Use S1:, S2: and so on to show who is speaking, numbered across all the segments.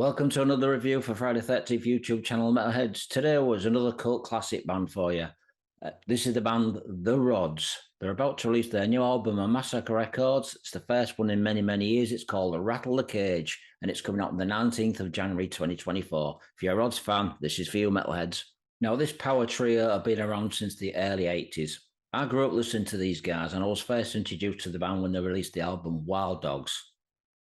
S1: Welcome to another review for Friday 13th YouTube channel Metalheads. Today was another cult classic band for you. This is the band The Rods. They're about to release their new album on Massacre Records. It's the first one in many, many years. It's called Rattle the Cage, and it's coming out on the 19th of January 2024. If you're a Rods fan, this is for you, Metalheads. Now, this power trio have been around since the early 80s. I grew up listening to these guys, and I was first introduced to the band when they released the album Wild Dogs.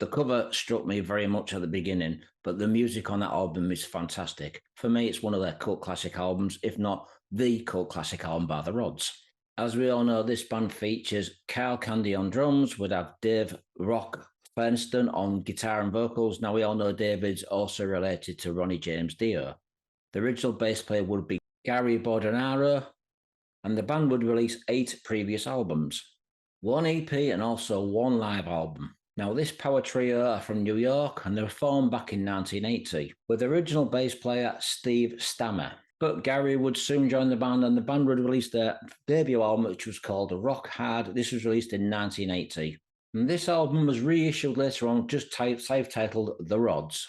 S1: The cover struck me very much at the beginning, but the music on that album is fantastic. For me, it's one of their cult classic albums, if not the cult classic album by the Rods. As we all know, this band features Canedy on drums, would have Dave "Rock" Feinstein on guitar and vocals. Now, we all know David's also related to Ronnie James Dio. The original bass player would be Garry Bordonaro, and the band would release 8 previous albums, 1 EP and also 1 live album. Now, this power trio are from New York, and they were formed back in 1980 with original bass player Steven Starmer. But Garry would soon join the band, and the band would release their debut album, which was called Rock Hard. This was released in 1980. And this album was reissued later on, just self-titled The Rods.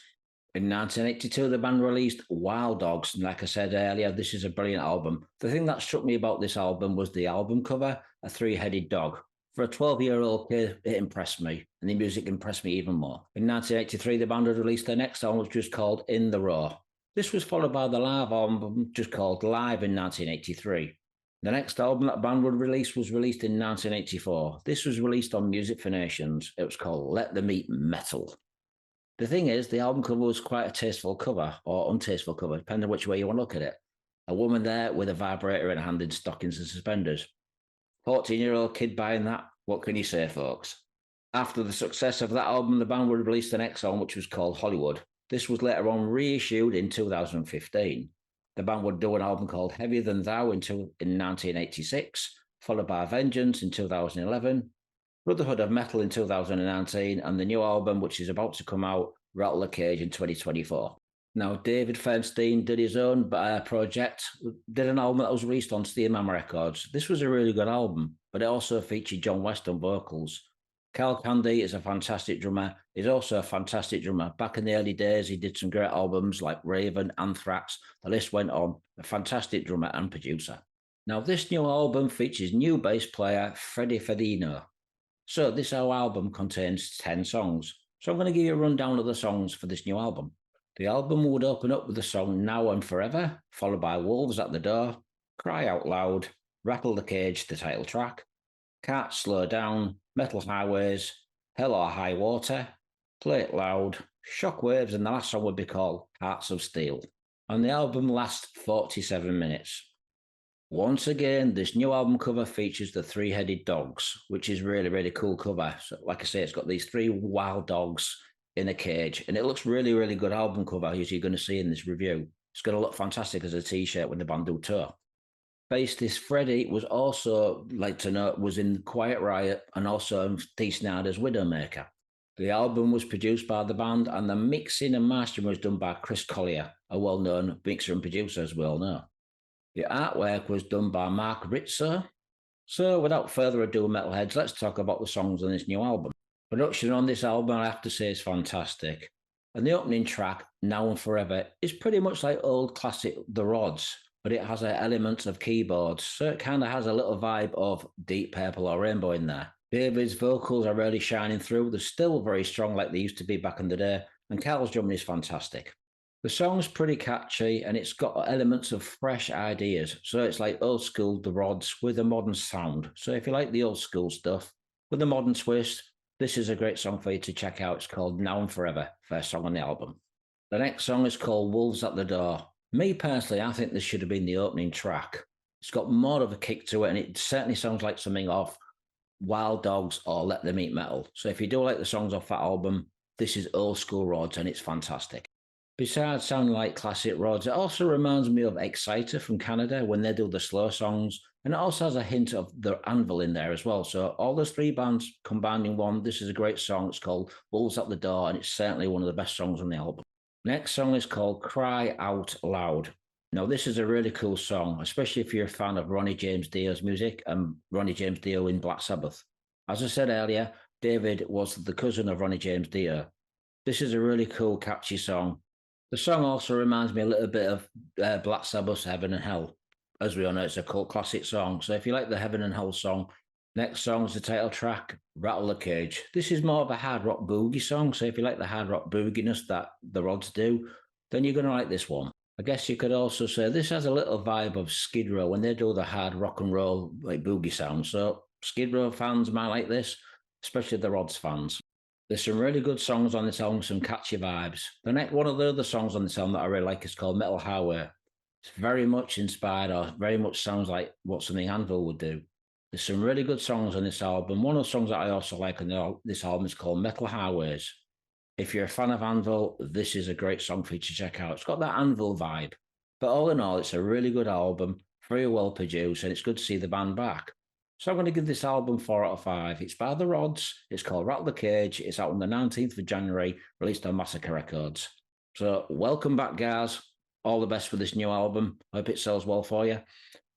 S1: In 1982, the band released Wild Dogs, and like I said earlier, this is a brilliant album. The thing that struck me about this album was the album cover, a 3-headed dog. For a 12-year-old kid, it impressed me, and the music impressed me even more. In 1983, the band had released their next album, which was called In the Raw. This was followed by the live album, just called Live in 1983. The next album that the band would release was released in 1984. This was released on Music for Nations. It was called Let Them Eat Metal. The thing is, the album cover was quite a tasteful cover, or untasteful cover, depending on which way you want to look at it. A woman there with a vibrator in her hand in stockings and suspenders. 14-year-old kid buying that, what can you say, folks? After the success of that album, the band would release the next album, which was called Hollywood. This was later on reissued in 2015. The band would do an album called Heavier Than Thou in 1986, followed by Vengeance in 2011, Brotherhood of Metal in 2019, and the new album, which is about to come out, Rattle the Cage, in 2024. Now, David Feinstein did his own project, did an album that was released on Steven Records. This was a really good album, but it also featured John West on vocals. Canedy is a fantastic drummer. He's also a fantastic drummer. Back in the early days, he did some great albums like Raven, Anthrax. The list went on. A fantastic drummer and producer. Now, this new album features new bass player Freddie Fedino. So this album contains 10 songs. So I'm going to give you a rundown of the songs for this new album. The album would open up with the song Now and Forever, followed by Wolves at the Door, Cry Out Loud, Rattle the Cage, the title track, Can't Slow Down, Metal Highways, Hell or High Water, Play It Loud, Shockwaves, and the last song would be called Hearts of Steel. And the album lasts 47 minutes. Once again, this new album cover features the 3-headed dogs, which is really, really cool cover. So, like I say, it's got these 3 wild dogs in a cage, and it looks really, really good album cover, as you're going to see in this review. It's going to look fantastic as a t-shirt when the band do tour. Bassist Freddie was also, like to note, was in Quiet Riot and also Dee Snider's Widowmaker. The album was produced by the band, and the mixing and mastering was done by Chris Collier, a well-known mixer and producer, as we all know. The artwork was done by Mark Ritzer. So without further ado, Metalheads, let's talk about the songs on this new album. Production on this album, I have to say, is fantastic. And the opening track, Now and Forever, is pretty much like old classic The Rods, but it has elements of keyboards, so it kind of has a little vibe of Deep Purple or Rainbow in there. David's vocals are really shining through. They're still very strong like they used to be back in the day, and Carl's drumming is fantastic. The song's pretty catchy, and it's got elements of fresh ideas, so it's like old school The Rods with a modern sound. So if you like the old school stuff with a modern twist, this is a great song for you to check out. It's called Now and Forever, first song on the album. The next song is called Wolves at the Door. Me personally, I think this should have been the opening track. It's got more of a kick to it, and it certainly sounds like something off Wild Dogs or Let Them Eat Metal. So if you do like the songs off that album, this is old school Rods, and it's fantastic. Besides sounding like classic Rods, it also reminds me of Exciter from Canada when they do the slow songs, and it also has a hint of the Anvil in there as well. So all those 3 bands combined in one, this is a great song. It's called Wolves at the Door, and it's certainly one of the best songs on the album. Next song is called Cry Out Loud. Now, this is a really cool song, especially if you're a fan of Ronnie James Dio's music and Ronnie James Dio in Black Sabbath. As I said earlier, David was the cousin of Ronnie James Dio. This is a really cool, catchy song. The song also reminds me a little bit of Black Sabbath's Heaven and Hell. As we all know, it's a cult classic song. So if you like the Heaven and Hell song, next song is the title track, Rattle the Cage. This is more of a hard rock boogie song. So if you like the hard rock booginess that the Rods do, then you're going to like this one. I guess you could also say this has a little vibe of Skid Row when they do the hard rock and roll like boogie sound. So Skid Row fans might like this, especially the Rods fans. There's some really good songs on this album, some catchy vibes. The next one of the other songs on this album that I really like is called Metal Highway. It's very much inspired, or very much sounds like what something Anvil would do. There's some really good songs on this album. One of the songs that I also like on this album is called Metal Highways. If you're a fan of Anvil, this is a great song for you to check out. It's got that Anvil vibe. But all in all, it's a really good album, very well produced, and it's good to see the band back. So I'm going to give this album 4 out of 5. It's by the Rods. It's called Rattle the Cage. It's out on the 19th of January, released on Massacre Records. So welcome back, guys. All the best for this new album. Hope it sells well for you.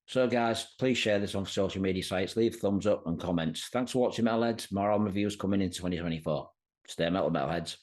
S1: So, guys, please share this on social media sites. Leave thumbs up and comments. Thanks for watching, Metalheads. More album reviews coming in 2024. Stay metal, Metalheads.